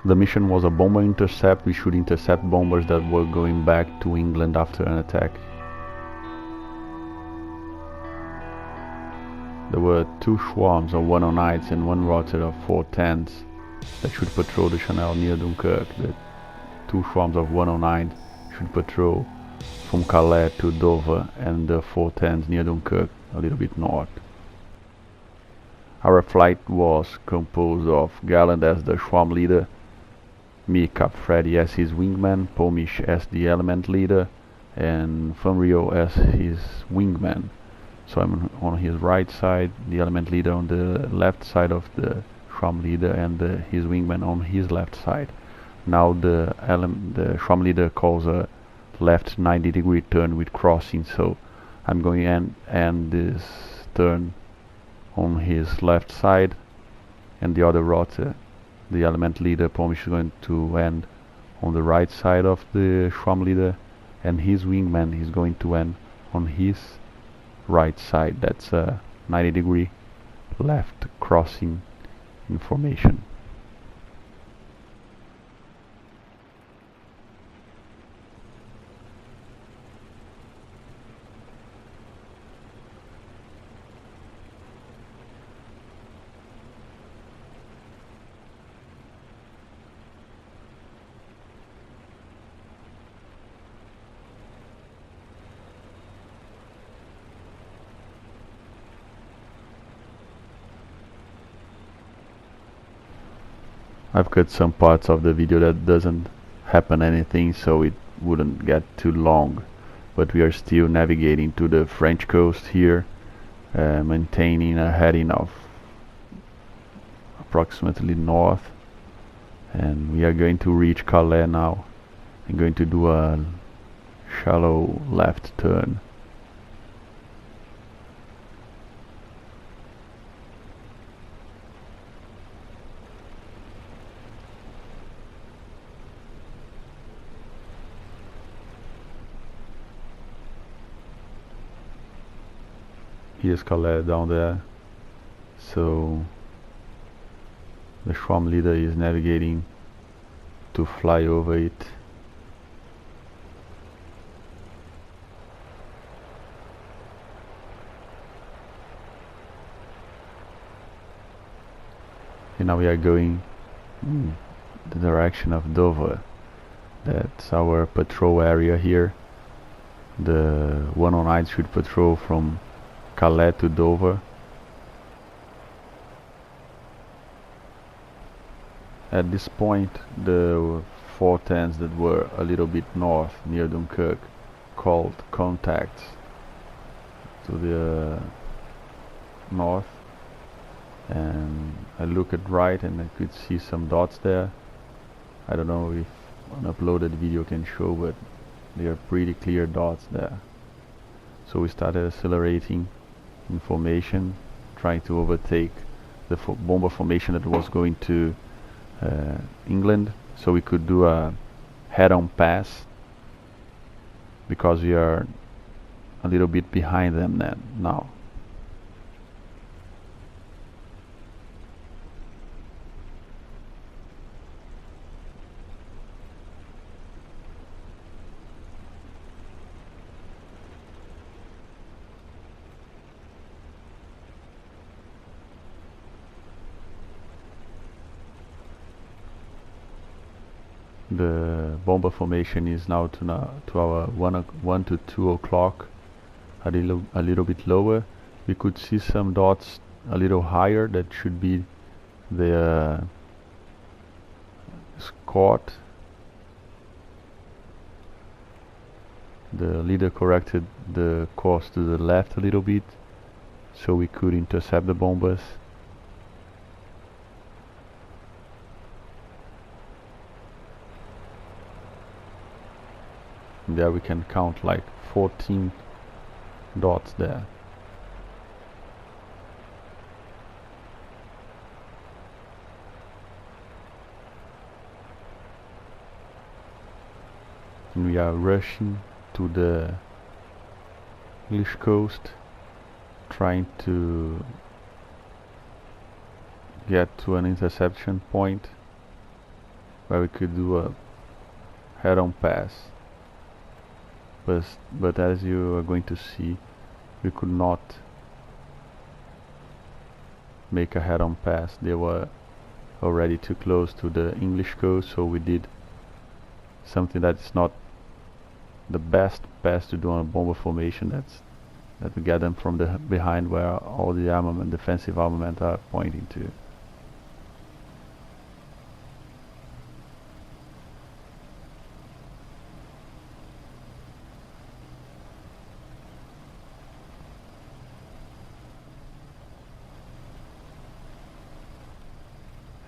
The mission was a bomber intercept. We should intercept bombers that were going back to England after an attack. There were 2 swarms of 109s and 1 rotor of 410s that should patrol the Channel near Dunkirk. The 2 swarms of 109 should patrol from Calais to Dover, and the 410s near Dunkirk, a little bit north. Our flight was composed of Galland as the swarm leader, me, capFreddy, as his wingman, Pomish as the element leader, and Funrio as his wingman. So I'm on his right side, the element leader on the left side of the swarm leader, and his wingman on his left side. Now the swarm leader calls a left 90-degree turn with crossing, so I'm going to end this turn on his left side, and the other rotor, the element leader Pomish, is going to end on the right side of the swarm leader, and his wingman is going to end on his right side. That's a 90-degree left crossing information. I've cut some parts of the video that doesn't happen anything, so it wouldn't get too long, but we are still navigating to the French coast here, maintaining a heading of approximately north, and we are going to reach Calais now. I'm going to do a shallow left turn. Here's Calais down there, so the swarm leader is navigating to fly over it. And now we are going in the direction of Dover. That's our patrol area here. The 109 should patrol from Calais to Dover. At this point, the 410s that were a little bit north near Dunkirk called contacts to the north, and I look at right and I could see some dots there. I don't know if an uploaded video can show, but they are pretty clear dots there. So we started accelerating in formation, trying to overtake the bomber formation that was going to England, so we could do a head-on pass, because we are a little bit behind them now. The bomber formation is now to our 1 to 2 o'clock, a little bit lower. We could see some dots a little higher. That should be the escort. The leader corrected the course to the left a little bit, so we could intercept the bombers. There we can count like 14 dots there. And we are rushing to the English coast, trying to get to an interception point. where we could do a head-on pass, but as you are going to see, we could not make a head-on pass. They were already too close to the English coast, so we did something that's not the best pass to do on a bomber formation. That we get them from the behind, where all the armament, defensive armament, are pointing to.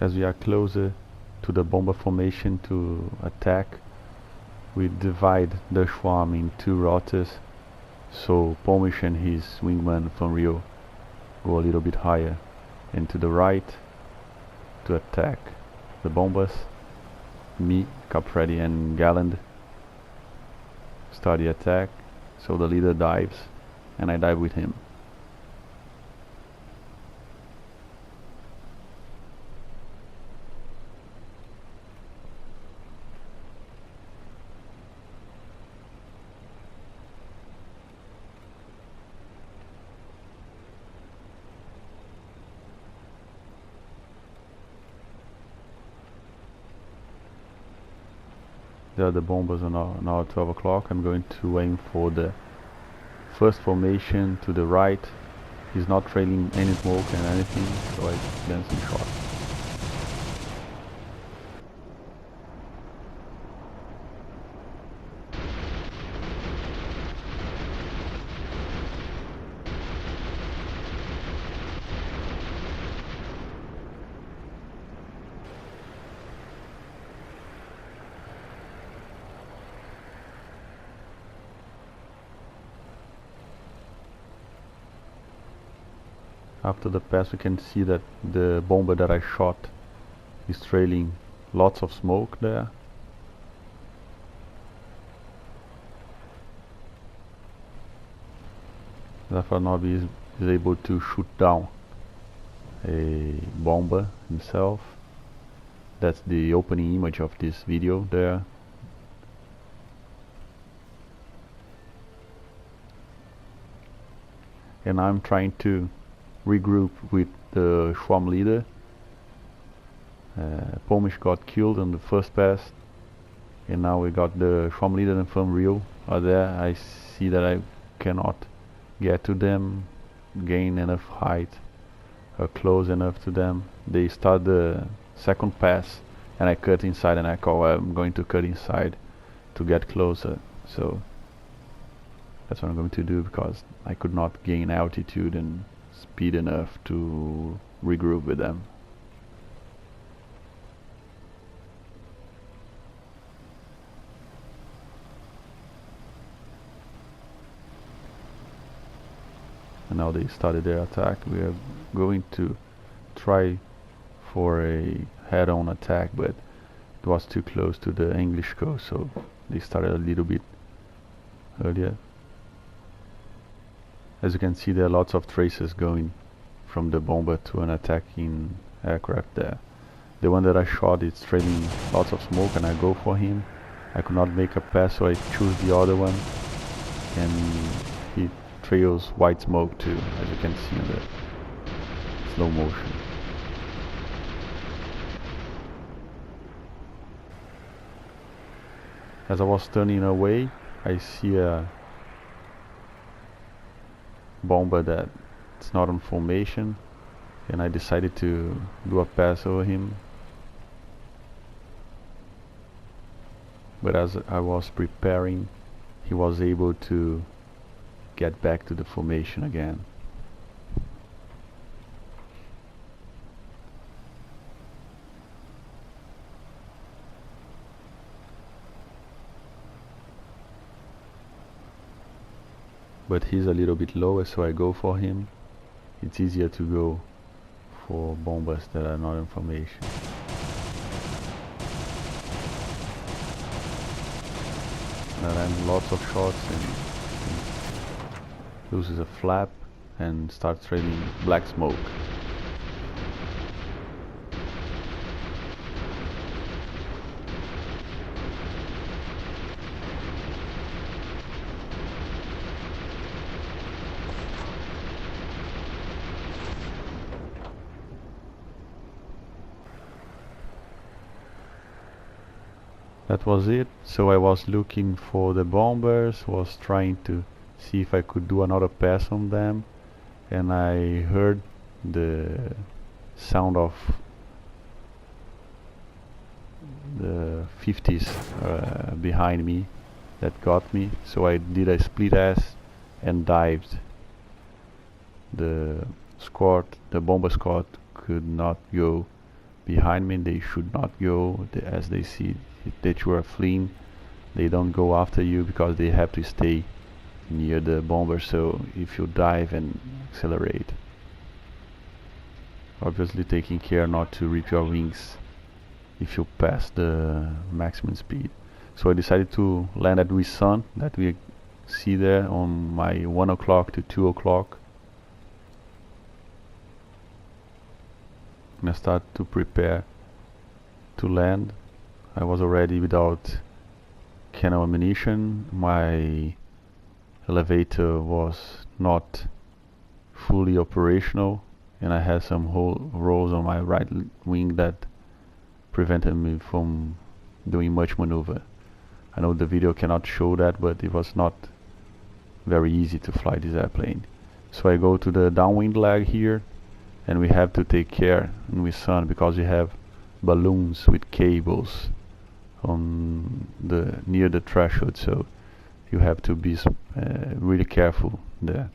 As we are closer to the bomber formation to attack, we divide the swarm in two rotas, so Pomish and his wingman Van Rio go a little bit higher and to the right to attack the bombers. Me, capFreddy and Galland start the attack, so the leader dives and I dive with him. There are the bombers on now 12 o'clock. I'm going to aim for the first formation to the right. He's not trailing any smoke and anything, so I then some shots. After the pass, we can see that the bomber that I shot is trailing lots of smoke there. Therefore, Nobby is able to shoot down a bomber himself. That's the opening image of this video there. And I'm trying to regroup with the swarm leader. Pomish got killed on the first pass, and now we got the swarm leader and Van Rio are there. I see that I cannot get to them, gain enough height, close enough to them. They start the second pass and I cut inside, and I call I'm going to cut inside to get closer. So that's what I'm going to do, because I could not gain altitude and speed enough to regroup with them. And now they started their attack. We are going to try for a head-on attack, but it was too close to the English coast, so they started a little bit earlier. As you can see, there are lots of traces going from the bomber to an attacking aircraft there. The one that I shot is trailing lots of smoke, and I go for him. I could not make a pass, so I choose the other one, and he trails white smoke too, as you can see in the slow motion. As I was turning away, I see a bomber that's not on formation, and I decided to do a pass over him. But as I was preparing, he was able to get back to the formation again. But he's a little bit lower, so I go for him. It's easier to go for bombers that are not in formation. And then lots of shots, and loses a flap and starts trailing black smoke. That was it. So I was looking for the bombers, was trying to see if I could do another pass on them, and I heard the sound of the 50s behind me that got me, so I did a split S and dived. The bomber squad could not go behind me. They should not go. As they see that you are fleeing, they don't go after you because they have to stay near the bomber. So if you dive and accelerate, obviously taking care not to rip your wings if you pass the maximum speed. So I decided to land at Sun, that we see there on my 1 o'clock to 2 o'clock. And I start to prepare to land. I was already without cannon ammunition. My elevator was not fully operational, and I had some rolls on my right wing that prevented me from doing much maneuver. I know the video cannot show that, but it was not very easy to fly this airplane. So I go to the downwind leg here, and we have to take care in Sun because we have balloons with cables on near the threshold, so you have to be really careful there.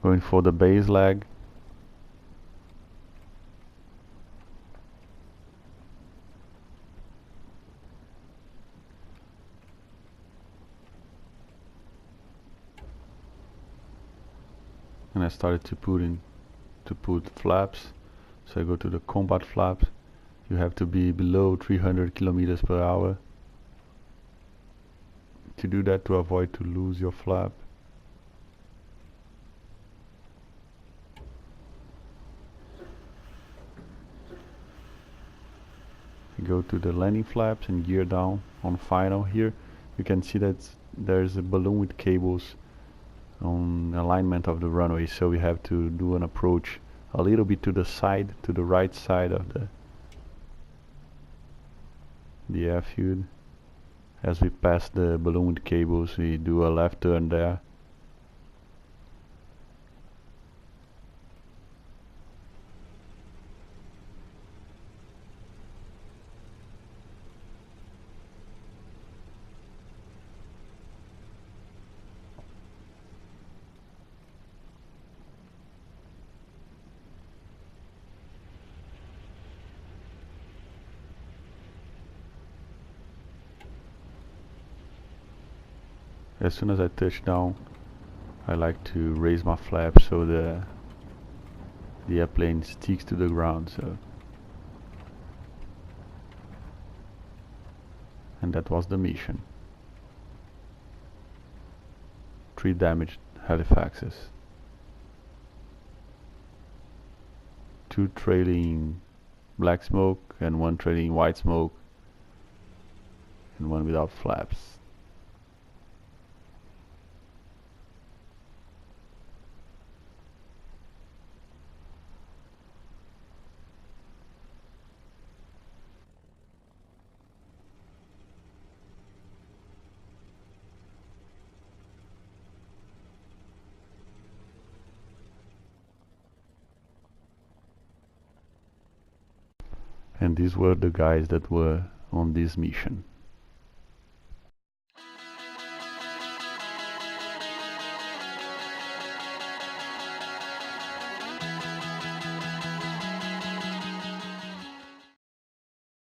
Going for the base leg. And I started to put flaps. So I go to the combat flaps. You have to be below 300 kilometers per hour to do that, to avoid to lose your flap. You go to the landing flaps and gear down on final. Here you can see that there's a balloon with cables on alignment of the runway, so we have to do an approach a little bit to the side, to the right side of the airfield. As we pass the balloon with cables, we do a left turn there. As soon as I touch down, I like to raise my flap so the airplane sticks to the ground. And that was the mission. 3 damaged Halifaxes, 2 trailing black smoke and 1 trailing white smoke, and 1 without flaps. And these were the guys that were on this mission.